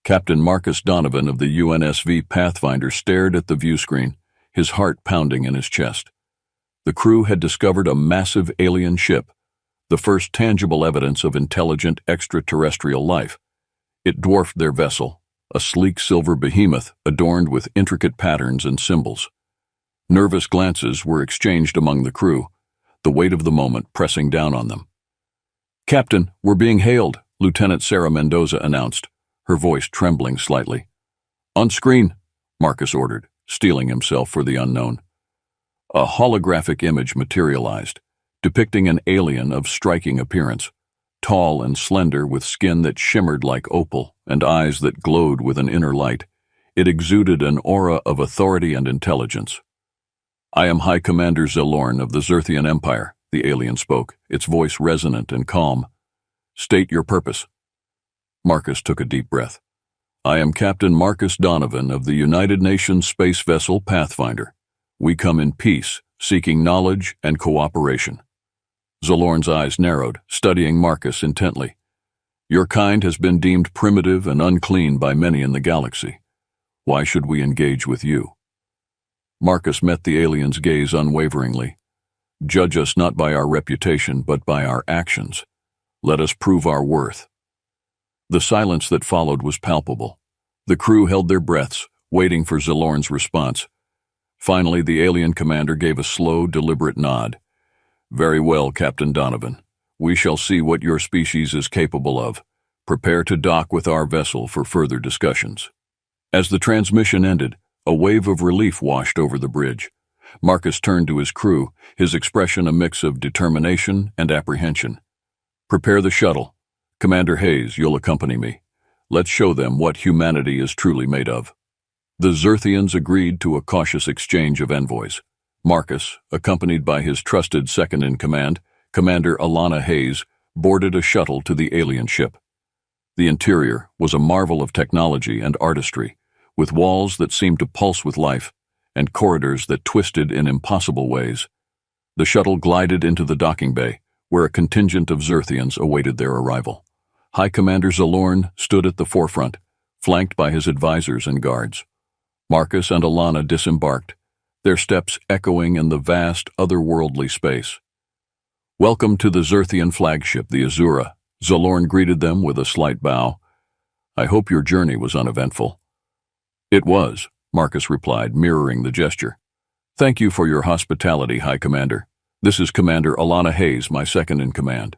Captain Marcus Donovan of the UNSV Pathfinder stared at the viewscreen, his heart pounding in his chest. The crew had discovered a massive alien ship, the first tangible evidence of intelligent extraterrestrial life. It dwarfed their vessel, a sleek silver behemoth adorned with intricate patterns and symbols. Nervous glances were exchanged among the crew, the weight of the moment pressing down on them. "Captain, we're being hailed," Lieutenant Sarah Mendoza announced, her voice trembling slightly. "On screen," Marcus ordered, steeling himself for the unknown. A holographic image materialized, depicting an alien of striking appearance, tall and slender with skin that shimmered like opal and eyes that glowed with an inner light. It exuded an aura of authority and intelligence. "I am High Commander Zalorn of the Zerthian Empire," the alien spoke, its voice resonant and calm. "State your purpose." Marcus took a deep breath. "I am Captain Marcus Donovan of the United Nations space vessel Pathfinder. We come in peace, seeking knowledge and cooperation." Zalorn's eyes narrowed, studying Marcus intently. "Your kind has been deemed primitive and unclean by many in the galaxy. Why should we engage with you?" Marcus met the alien's gaze unwaveringly. "Judge us not by our reputation, but by our actions. Let us prove our worth." The silence that followed was palpable. The crew held their breaths, waiting for Zalorn's response. Finally, the alien commander gave a slow, deliberate nod. "Very well, Captain Donovan. We shall see what your species is capable of. Prepare to dock with our vessel for further discussions." As the transmission ended, a wave of relief washed over the bridge. Marcus turned to his crew, his expression a mix of determination and apprehension. "Prepare the shuttle. Commander Hayes, you'll accompany me. Let's show them what humanity is truly made of." The Zerthians agreed to a cautious exchange of envoys. Marcus, accompanied by his trusted second-in-command, Commander Alana Hayes, boarded a shuttle to the alien ship. The interior was a marvel of technology and artistry, with walls that seemed to pulse with life and corridors that twisted in impossible ways. The shuttle glided into the docking bay, where a contingent of Zerthians awaited their arrival. High Commander Zalorn stood at the forefront, flanked by his advisors and guards. Marcus and Alana disembarked, their steps echoing in the vast, otherworldly space. "Welcome to the Zerthian flagship, the Azura," Zalorn greeted them with a slight bow. "I hope your journey was uneventful." "It was," Marcus replied, mirroring the gesture. "Thank you for your hospitality, High Commander. This is Commander Alana Hayes, my second-in-command."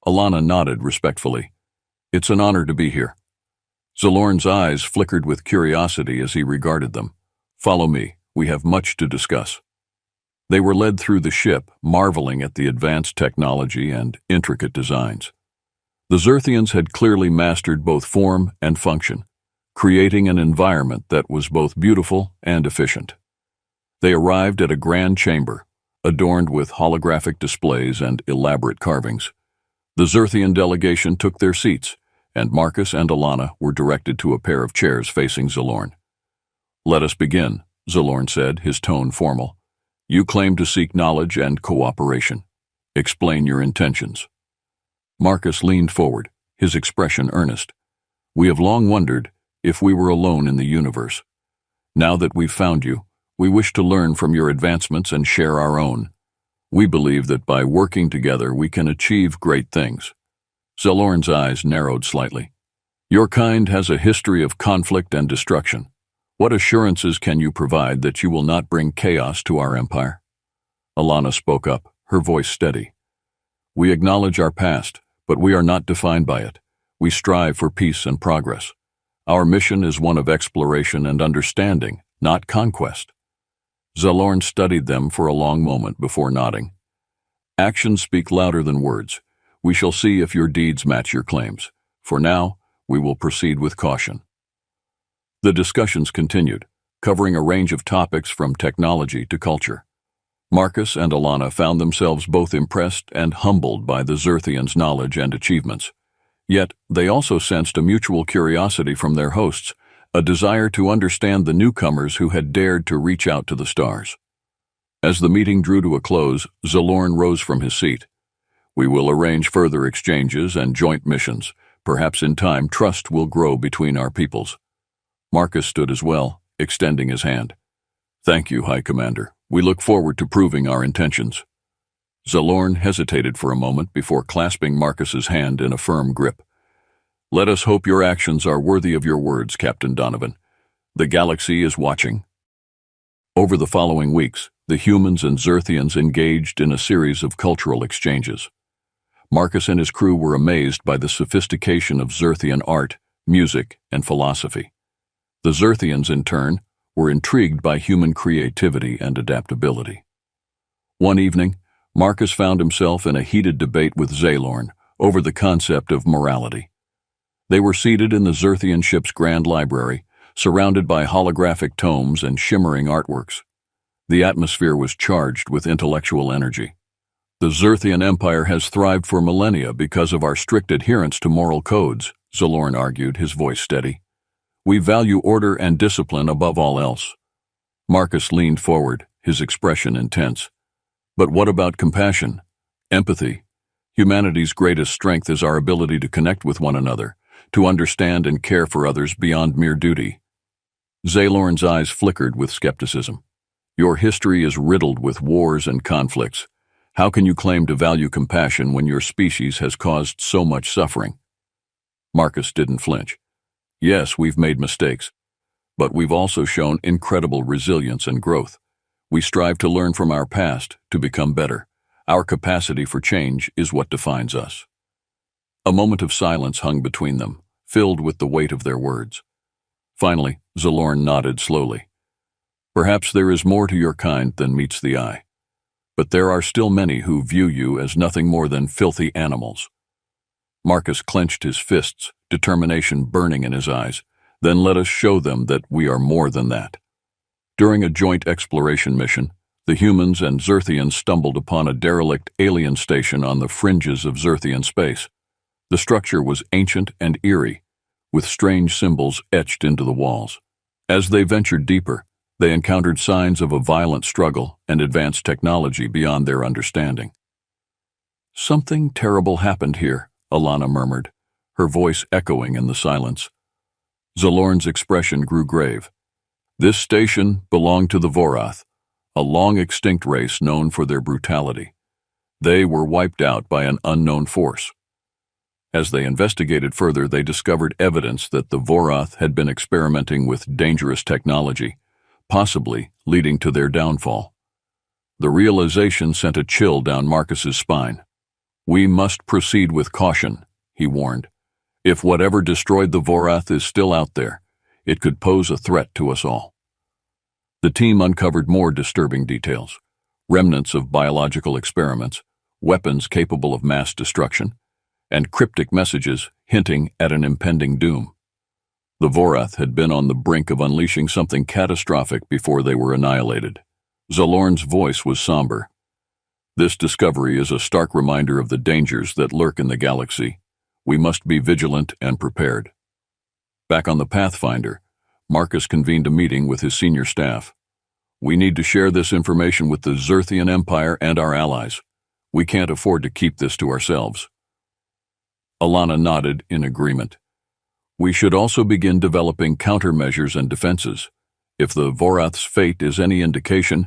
Alana nodded respectfully. "It's an honor to be here." Zalorn's eyes flickered with curiosity as he regarded them. "Follow me. We have much to discuss." They were led through the ship, marveling at the advanced technology and intricate designs. The Zerthians had clearly mastered both form and function, creating an environment that was both beautiful and efficient. They arrived at a grand chamber, adorned with holographic displays and elaborate carvings. The Zerthian delegation took their seats, and Marcus and Alana were directed to a pair of chairs facing Zalorn. "Let us begin," Zalorn said, his tone formal. "You claim to seek knowledge and cooperation. Explain your intentions." Marcus leaned forward, his expression earnest. "We have long wondered if we were alone in the universe. Now that we've found you, we wish to learn from your advancements and share our own. We believe that by working together we can achieve great things." Zalorn's eyes narrowed slightly. "Your kind has a history of conflict and destruction. What assurances can you provide that you will not bring chaos to our empire?" Alana spoke up, her voice steady. "We acknowledge our past, but we are not defined by it. We strive for peace and progress. Our mission is one of exploration and understanding, not conquest." Zalorn studied them for a long moment before nodding. "Actions speak louder than words. We shall see if your deeds match your claims. For now, we will proceed with caution." The discussions continued, covering a range of topics from technology to culture. Marcus and Alana found themselves both impressed and humbled by the Zerthians' knowledge and achievements. Yet, they also sensed a mutual curiosity from their hosts, a desire to understand the newcomers who had dared to reach out to the stars. As the meeting drew to a close, Zalorn rose from his seat. "We will arrange further exchanges and joint missions, Perhaps in time trust will grow between our peoples. Marcus stood as well, extending his hand. Thank you, High Commander. We look forward to proving our intentions. Zalorn hesitated for a moment before clasping Marcus's hand in a firm grip. Let us hope your actions are worthy of your words, Captain Donovan. The galaxy is watching. Over the following weeks, the humans and Xerthians engaged in a series of cultural exchanges. Marcus and his crew were amazed by the sophistication of Xerthian art, music, and philosophy. The Xerthians, in turn, were intrigued by human creativity and adaptability. One evening, Marcus found himself in a heated debate with Zalorn over the concept of morality. They were seated in the Xerthian ship's grand library, surrounded by holographic tomes and shimmering artworks. The atmosphere was charged with intellectual energy. The Xerthian Empire has thrived for millennia because of our strict adherence to moral codes, Zalorn argued, his voice steady. We value order and discipline above all else. Marcus leaned forward, his expression intense. But what about compassion? Empathy? Humanity's greatest strength is our ability to connect with one another, to understand and care for others beyond mere duty. Zalorn's eyes flickered with skepticism. Your history is riddled with wars and conflicts. How can you claim to value compassion when your species has caused so much suffering? Marcus didn't flinch. Yes, we've made mistakes, but we've also shown incredible resilience and growth. We strive to learn from our past, to become better. Our capacity for change is what defines us. A moment of silence hung between them, filled with the weight of their words. Finally, Zalorn nodded slowly. Perhaps there is more to your kind than meets the eye. But there are still many who view you as nothing more than filthy animals. Marcus clenched his fists, determination burning in his eyes. Then let us show them that we are more than that. During a joint exploration mission, the humans and Xerthians stumbled upon a derelict alien station on the fringes of Xerthian space. The structure was ancient and eerie, with strange symbols etched into the walls. As they ventured deeper, they encountered signs of a violent struggle and advanced technology beyond their understanding. Something terrible happened here, Alana murmured, her voice echoing in the silence. Zalorn's expression grew grave. This station belonged to the Vorath, a long-extinct race known for their brutality. They were wiped out by an unknown force. As they investigated further, they discovered evidence that the Vorath had been experimenting with dangerous technology, possibly leading to their downfall. The realization sent a chill down Marcus's spine. We must proceed with caution, he warned. If whatever destroyed the Vorath is still out there, it could pose a threat to us all. The team uncovered more disturbing details: remnants of biological experiments, weapons capable of mass destruction, and cryptic messages hinting at an impending doom. The Vorath had been on the brink of unleashing something catastrophic before they were annihilated. Zalorn's voice was somber. This discovery is a stark reminder of the dangers that lurk in the galaxy. We must be vigilant and prepared. Back on the Pathfinder, Marcus convened a meeting with his senior staff. We need to share this information with the Xerthian Empire and our allies. We can't afford to keep this to ourselves. Alana nodded in agreement. We should also begin developing countermeasures and defenses. If the Vorath's fate is any indication,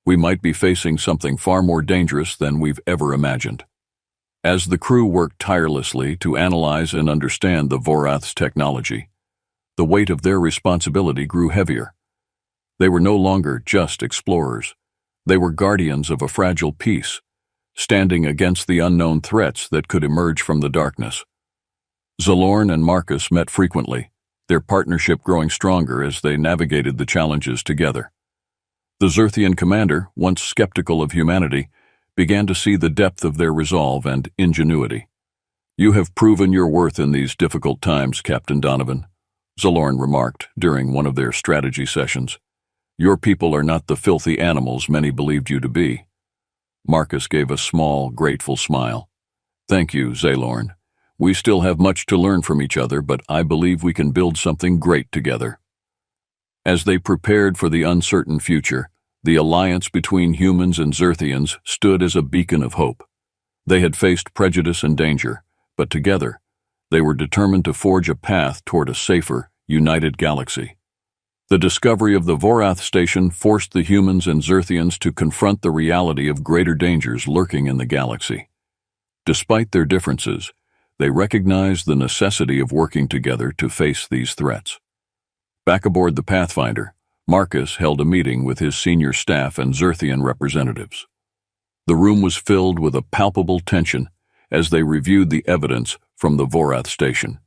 we might be facing something far more dangerous than we've ever imagined. As the crew worked tirelessly to analyze and understand the Vorath's technology, the weight of their responsibility grew heavier. They were no longer just explorers. They were guardians of a fragile peace, standing against the unknown threats that could emerge from the darkness. Zalorn and Marcus met frequently, their partnership growing stronger as they navigated the challenges together. The Xerthian commander, once skeptical of humanity, began to see the depth of their resolve and ingenuity. You have proven your worth in these difficult times, Captain Donovan, Zalorn remarked during one of their strategy sessions. Your people are not the filthy animals many believed you to be. Marcus gave a small, grateful smile. Thank you, Zalorn. We still have much to learn from each other, but I believe we can build something great together. As they prepared for the uncertain future, the alliance between humans and Xerthians stood as a beacon of hope. They had faced prejudice and danger, but together, They were determined to forge a path toward a safer, united galaxy. The discovery of the Vorath station forced the humans and Xerthians to confront the reality of greater dangers lurking in the galaxy. Despite their differences, they recognized the necessity of working together to face these threats. Back aboard the Pathfinder, Marcus held a meeting with his senior staff and Xerthian representatives. The room was filled with a palpable tension as they reviewed the evidence from the Vorath station.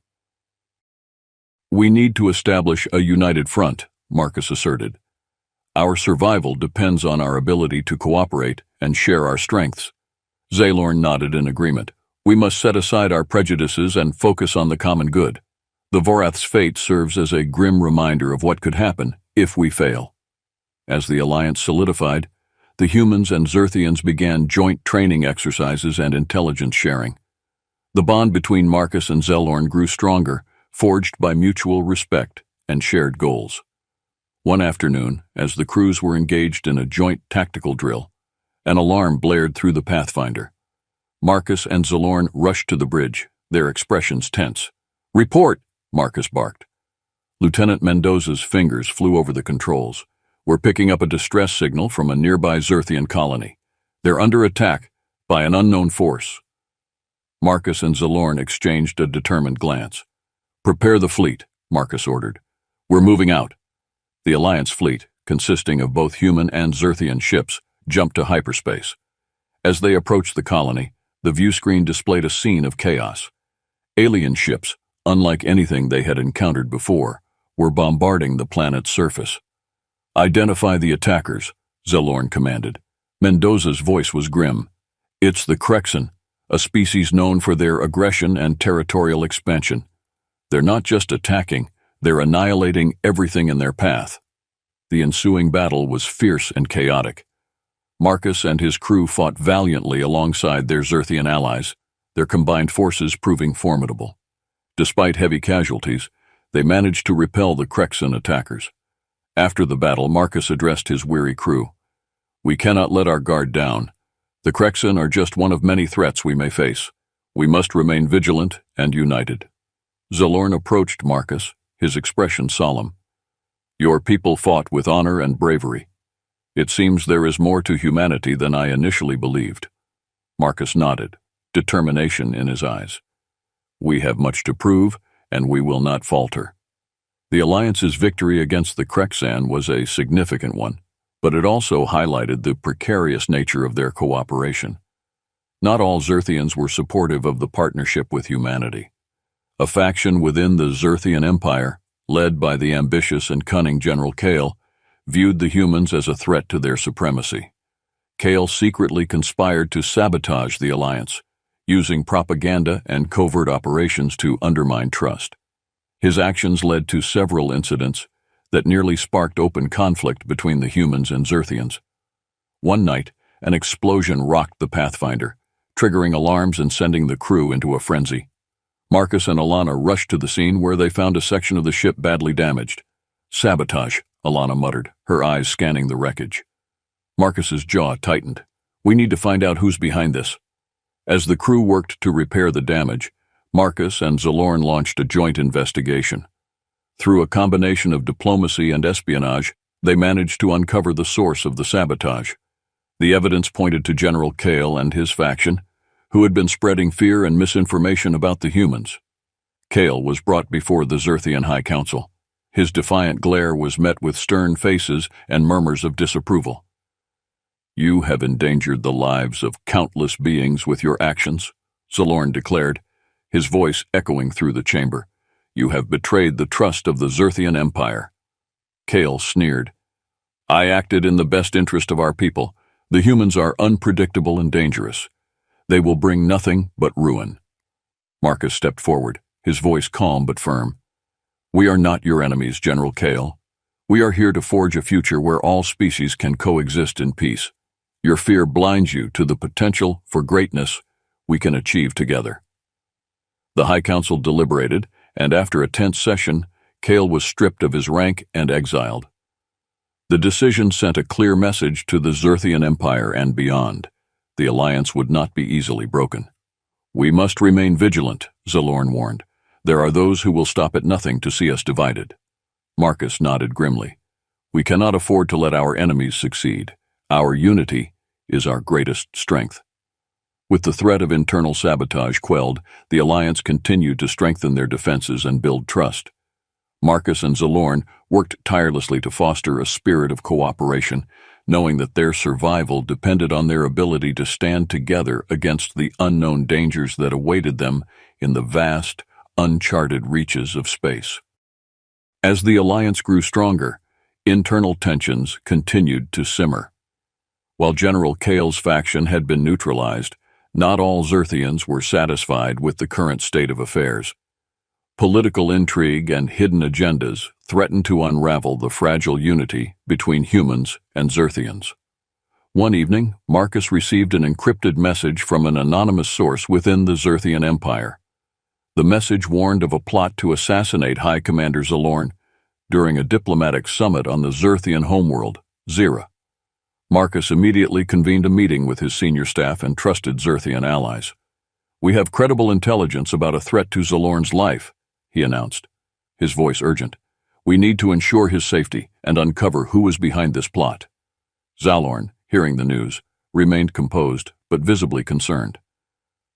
"We need to establish a united front," Marcus asserted. "Our survival depends on our ability to cooperate and share our strengths." Xalorn nodded in agreement. "We must set aside our prejudices and focus on the common good. The Vorath's fate serves as a grim reminder of what could happen if we fail." As the alliance solidified, the humans and Xerthians began joint training exercises and intelligence sharing. The bond between Marcus and Xalorn grew stronger, forged by mutual respect and shared goals. One afternoon, as the crews were engaged in a joint tactical drill, an alarm blared through the Pathfinder. Marcus and Xalorn rushed to the bridge, their expressions tense. "Report!" Marcus barked. Lieutenant Mendoza's fingers flew over the controls. "We're picking up a distress signal from a nearby Xerthian colony. They're under attack by an unknown force." Marcus and Xalorn exchanged a determined glance. "Prepare the fleet," Marcus ordered. "We're moving out." The Alliance fleet, consisting of both human and Xerthian ships, jumped to hyperspace. As they approached the colony, the viewscreen displayed a scene of chaos. Alien ships, unlike anything they had encountered before, were bombarding the planet's surface. "Identify the attackers," Xalorn commanded. Mendoza's voice was grim. "It's the Crexan, a species known for their aggression and territorial expansion. They're not just attacking, they're annihilating everything in their path." The ensuing battle was fierce and chaotic. Marcus and his crew fought valiantly alongside their Xerthian allies, their combined forces proving formidable. Despite heavy casualties, they managed to repel the Crexan attackers. After the battle, Marcus addressed his weary crew. "We cannot let our guard down. The Crexan are just one of many threats we may face. We must remain vigilant and united." Xalorn approached Marcus, his expression solemn. "Your people fought with honor and bravery. It seems there is more to humanity than I initially believed." Marcus nodded, determination in his eyes. "We have much to prove, and we will not falter." The Alliance's victory against the Crexan was a significant one, but it also highlighted the precarious nature of their cooperation. Not all Xerthians were supportive of the partnership with humanity. A faction within the Xerthian Empire, led by the ambitious and cunning General Kale, viewed the humans as a threat to their supremacy. Kale secretly conspired to sabotage the alliance, using propaganda and covert operations to undermine trust. His actions led to several incidents that nearly sparked open conflict between the humans and Xerthians. One night, an explosion rocked the Pathfinder, triggering alarms and sending the crew into a frenzy. Marcus and Alana rushed to the scene where they found a section of the ship badly damaged. "Sabotage," Alana muttered, her eyes scanning the wreckage. Marcus's jaw tightened. "We need to find out who's behind this." As the crew worked to repair the damage, Marcus and Xalorn launched a joint investigation. Through a combination of diplomacy and espionage, they managed to uncover the source of the sabotage. The evidence pointed to General Kale and his faction, who had been spreading fear and misinformation about the humans. Kale was brought before the Xerthian High Council. His defiant glare was met with stern faces and murmurs of disapproval. "You have endangered the lives of countless beings with your actions," Xalorn declared, his voice echoing through the chamber. "You have betrayed the trust of the Xerthian Empire." Kale sneered. "I acted in the best interest of our people. The humans are unpredictable and dangerous. They will bring nothing but ruin." Marcus stepped forward, his voice calm but firm. "We are not your enemies, General Kale. We are here to forge a future where all species can coexist in peace. Your fear blinds you to the potential for greatness we can achieve together." The High Council deliberated, and after a tense session, Kale was stripped of his rank and exiled. The decision sent a clear message to the Xerthian Empire and beyond. The alliance would not be easily broken. "We must remain vigilant," Xalorn warned. There are those who will stop at nothing to see us divided. Marcus nodded grimly. We cannot afford to let our enemies succeed. Our unity is our greatest strength. With the threat of internal sabotage quelled, the Alliance continued to strengthen their defenses and build trust. Marcus and Zalorn worked tirelessly to foster a spirit of cooperation, knowing that their survival depended on their ability to stand together against the unknown dangers that awaited them in the vast, uncharted reaches of space. As the Alliance grew stronger, internal tensions continued to simmer. While General Kale's faction had been neutralized, not all Zerthians were satisfied with the current state of affairs. Political intrigue and hidden agendas threatened to unravel the fragile unity between humans and Zerthians. One evening, Marcus received an encrypted message from an anonymous source within the Zerthian Empire. The message warned of a plot to assassinate High Commander Zalorn during a diplomatic summit on the Zerthian homeworld, Zira. Marcus immediately convened a meeting with his senior staff and trusted Zerthian allies. We have credible intelligence about a threat to Zalorn's life, he announced, his voice urgent. We need to ensure his safety and uncover who is behind this plot. Zalorn, hearing the news, remained composed but visibly concerned.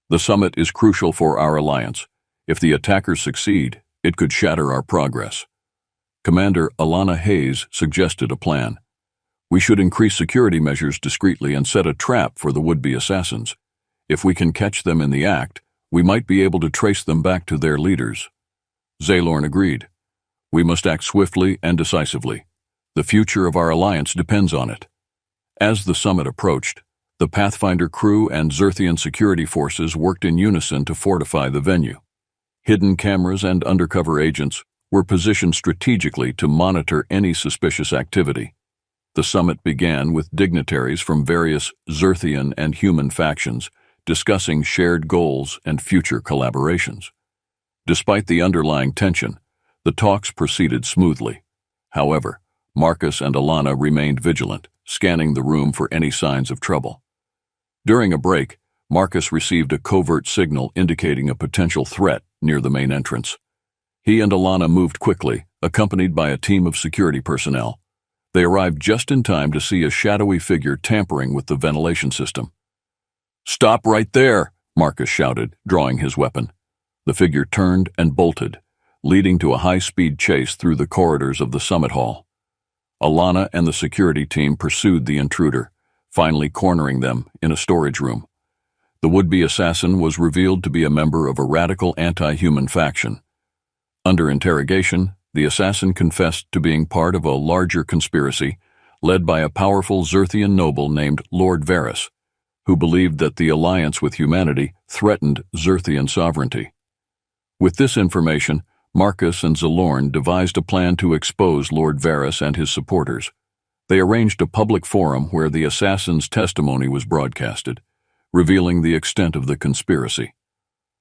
The summit is crucial for our alliance. If the attackers succeed, it could shatter our progress. Commander Alana Hayes suggested a plan. We should increase security measures discreetly and set a trap for the would-be assassins. If we can catch them in the act, we might be able to trace them back to their leaders. Zalorn agreed. We must act swiftly and decisively. The future of our alliance depends on it. As the summit approached, the Pathfinder crew and Zerthian security forces worked in unison to fortify the venue. Hidden cameras and undercover agents were positioned strategically to monitor any suspicious activity. The summit began with dignitaries from various Zerthian and human factions discussing shared goals and future collaborations. Despite the underlying tension, the talks proceeded smoothly. However, Marcus and Alana remained vigilant, scanning the room for any signs of trouble. During a break, Marcus received a covert signal indicating a potential threat near the main entrance. He and Alana moved quickly, accompanied by a team of security personnel. They arrived just in time to see a shadowy figure tampering with the ventilation system. "Stop right there!" Marcus shouted, drawing his weapon. The figure turned and bolted, leading to a high-speed chase through the corridors of the summit hall. Alana and the security team pursued the intruder, finally cornering them in a storage room. The would-be assassin was revealed to be a member of a radical anti-human faction. Under interrogation, the assassin confessed to being part of a larger conspiracy led by a powerful Zerthian noble named Lord Varys, who believed that the alliance with humanity threatened Zerthian sovereignty. With this information, Marcus and Zalorn devised a plan to expose Lord Varys and his supporters. They arranged a public forum where the assassin's testimony was broadcasted, revealing the extent of the conspiracy.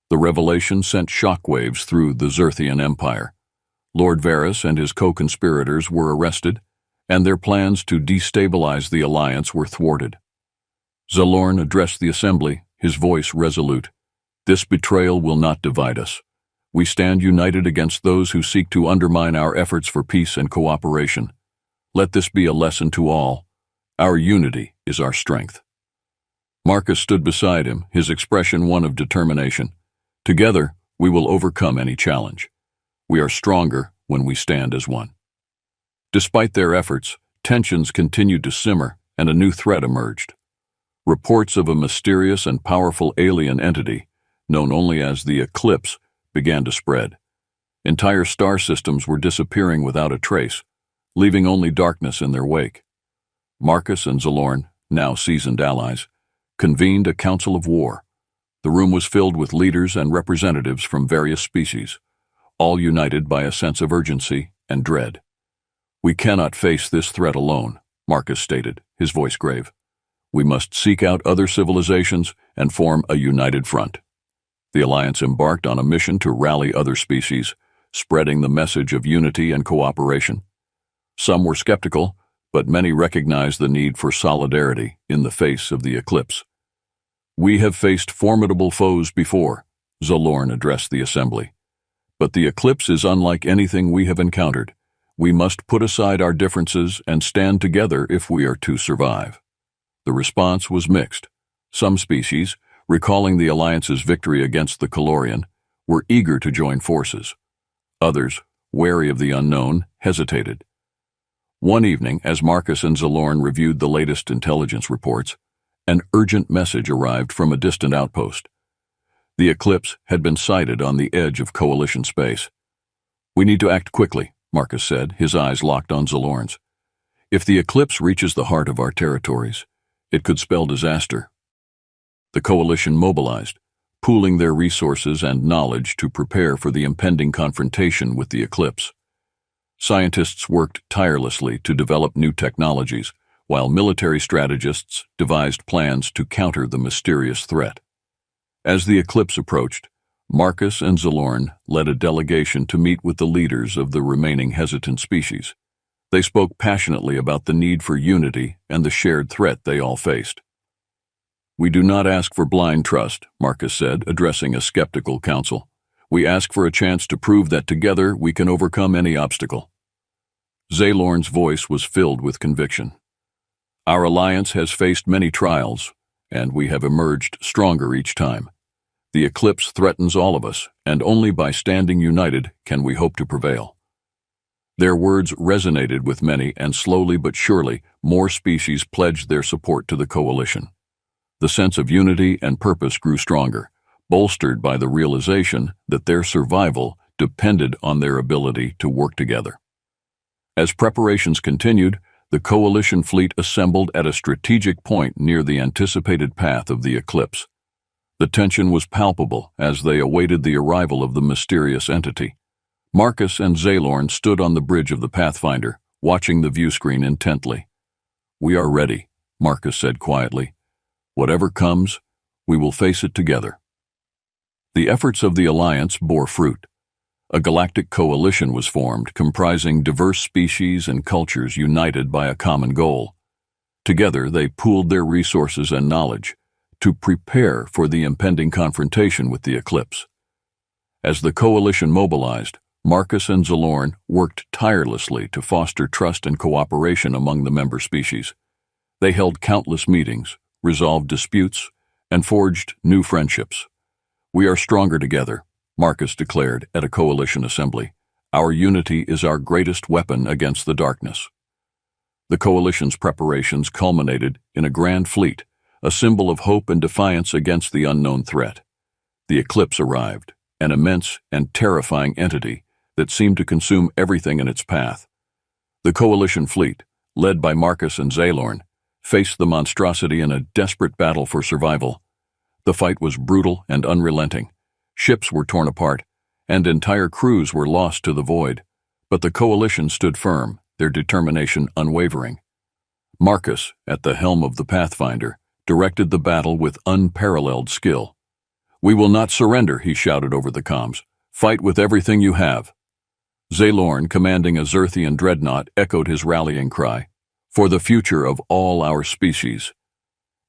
The revelation sent shockwaves through the Zerthian Empire. Lord Varys and his co-conspirators were arrested, and their plans to destabilize the alliance were thwarted. Zalorn addressed the assembly, his voice resolute. "This betrayal will not divide us. We stand united against those who seek to undermine our efforts for peace and cooperation. Let this be a lesson to all. Our unity is our strength." Marcus stood beside him, his expression one of determination. "Together, we will overcome any challenge. We are stronger when we stand as one." Despite their efforts, tensions continued to simmer and a new threat emerged. Reports of a mysterious and powerful alien entity, known only as the Eclipse, began to spread. Entire star systems were disappearing without a trace, leaving only darkness in their wake. Marcus and Zalorn, now seasoned allies, convened a council of war. The room was filled with leaders and representatives from various species, all united by a sense of urgency and dread. "We cannot face this threat alone," Marcus stated, his voice grave. "We must seek out other civilizations and form a united front." The Alliance embarked on a mission to rally other species, spreading the message of unity and cooperation. Some were skeptical, but many recognized the need for solidarity in the face of the eclipse. "We have faced formidable foes before," Zalorn addressed the assembly. But the eclipse is unlike anything we have encountered. We must put aside our differences and stand together if we are to survive." The response was mixed. Some species, recalling the Alliance's victory against the Calorian, were eager to join forces. Others, wary of the unknown, hesitated. One evening, as Marcus and Zalorn reviewed the latest intelligence reports, an urgent message arrived from a distant outpost. The eclipse had been sighted on the edge of Coalition space. "We need to act quickly," Marcus said, his eyes locked on Zalorn's. "If the eclipse reaches the heart of our territories, it could spell disaster." The Coalition mobilized, pooling their resources and knowledge to prepare for the impending confrontation with the eclipse. Scientists worked tirelessly to develop new technologies, while military strategists devised plans to counter the mysterious threat. As the eclipse approached, Marcus and Zalorn led a delegation to meet with the leaders of the remaining hesitant species. They spoke passionately about the need for unity and the shared threat they all faced. "We do not ask for blind trust," Marcus said, addressing a skeptical council. "We ask for a chance to prove that together we can overcome any obstacle." Zalorn's voice was filled with conviction. "Our alliance has faced many trials, and we have emerged stronger each time. The eclipse threatens all of us, and only by standing united can we hope to prevail." Their words resonated with many, and slowly but surely, more species pledged their support to the Coalition. The sense of unity and purpose grew stronger, bolstered by the realization that their survival depended on their ability to work together. As preparations continued, the Coalition fleet assembled at a strategic point near the anticipated path of the eclipse. The tension was palpable as they awaited the arrival of the mysterious entity. Marcus and Zalorn stood on the bridge of the Pathfinder, watching the viewscreen intently. "We are ready," Marcus said quietly. "Whatever comes, we will face it together." The efforts of the Alliance bore fruit. A galactic coalition was formed, comprising diverse species and cultures united by a common goal. Together, they pooled their resources and knowledge to prepare for the impending confrontation with the eclipse. As the coalition mobilized, Marcus and Zalorn worked tirelessly to foster trust and cooperation among the member species. They held countless meetings, resolved disputes, and forged new friendships. "We are stronger together," Marcus declared at a coalition assembly. "Our unity is our greatest weapon against the darkness." The coalition's preparations culminated in a grand fleet, a symbol of hope and defiance against the unknown threat. The eclipse arrived, an immense and terrifying entity that seemed to consume everything in its path. The coalition fleet, led by Marcus and Zalorn, faced the monstrosity in a desperate battle for survival. The fight was brutal and unrelenting. Ships were torn apart, and entire crews were lost to the void. But the coalition stood firm, their determination unwavering. Marcus, at the helm of the Pathfinder, directed the battle with unparalleled skill. "We will not surrender," he shouted over the comms. "Fight with everything you have." Zalorn, commanding a Zerthian dreadnought, echoed his rallying cry, "For the future of all our species."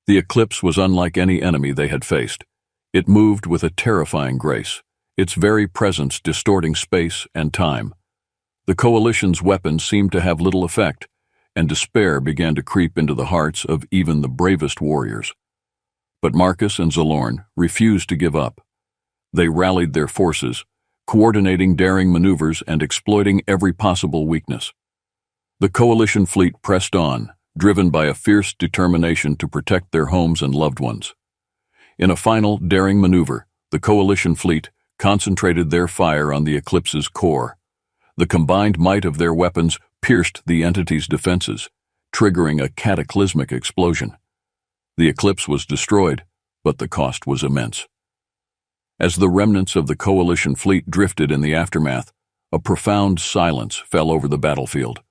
The eclipse was unlike any enemy they had faced. It moved with a terrifying grace, its very presence distorting space and time. The coalition's weapons seemed to have little effect, and despair began to creep into the hearts of even the bravest warriors. But Marcus and Zalorn refused to give up. They rallied their forces, coordinating daring maneuvers and exploiting every possible weakness. The coalition fleet pressed on, driven by a fierce determination to protect their homes and loved ones. In a final, daring maneuver, the coalition fleet concentrated their fire on the eclipse's core. The combined might of their weapons pierced the entity's defenses, triggering a cataclysmic explosion. The eclipse was destroyed, but the cost was immense. As the remnants of the coalition fleet drifted in the aftermath, a profound silence fell over the battlefield.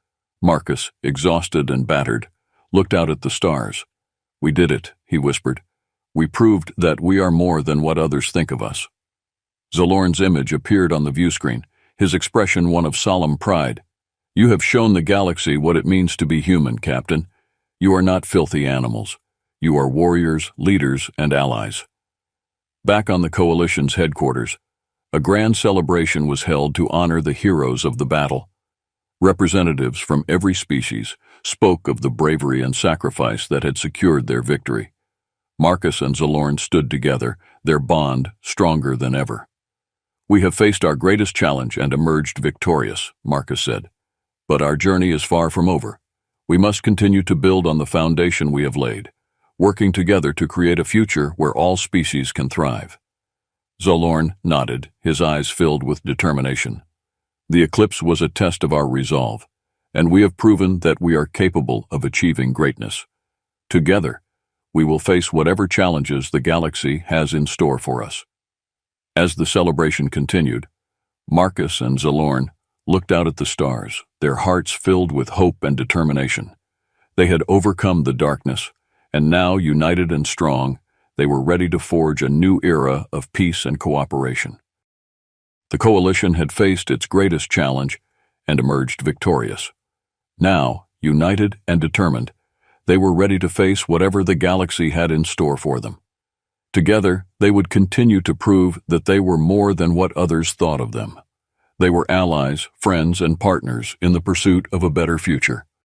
Marcus, exhausted and battered, looked out at the stars. "We did it," he whispered. "We proved that we are more than what others think of us." Zalorn's image appeared on the viewscreen, his expression one of solemn pride. "You have shown the galaxy what it means to be human, Captain. You are not filthy animals. You are warriors, leaders, and allies." Back on the coalition's headquarters, A grand celebration was held to honor the heroes of the battle. Representatives from every species spoke of the bravery and sacrifice that had secured their victory. Marcus and Zalorn stood together, their bond stronger than ever. "We have faced our greatest challenge and emerged victorious," Marcus said. "But our journey is far from over. We must continue to build on the foundation we have laid, working together to create a future where all species can thrive." Zalorn nodded, his eyes filled with determination. "The eclipse was a test of our resolve, and we have proven that we are capable of achieving greatness. Together, we will face whatever challenges the galaxy has in store for us." As the celebration continued, Marcus and Zalorn looked out at the stars, their hearts filled with hope and determination. They had overcome the darkness, and now, united and strong, they were ready to forge a new era of peace and cooperation. The coalition had faced its greatest challenge and emerged victorious. Now, united and determined, they were ready to face whatever the galaxy had in store for them. Together, they would continue to prove that they were more than what others thought of them. They were allies, friends, and partners in the pursuit of a better future.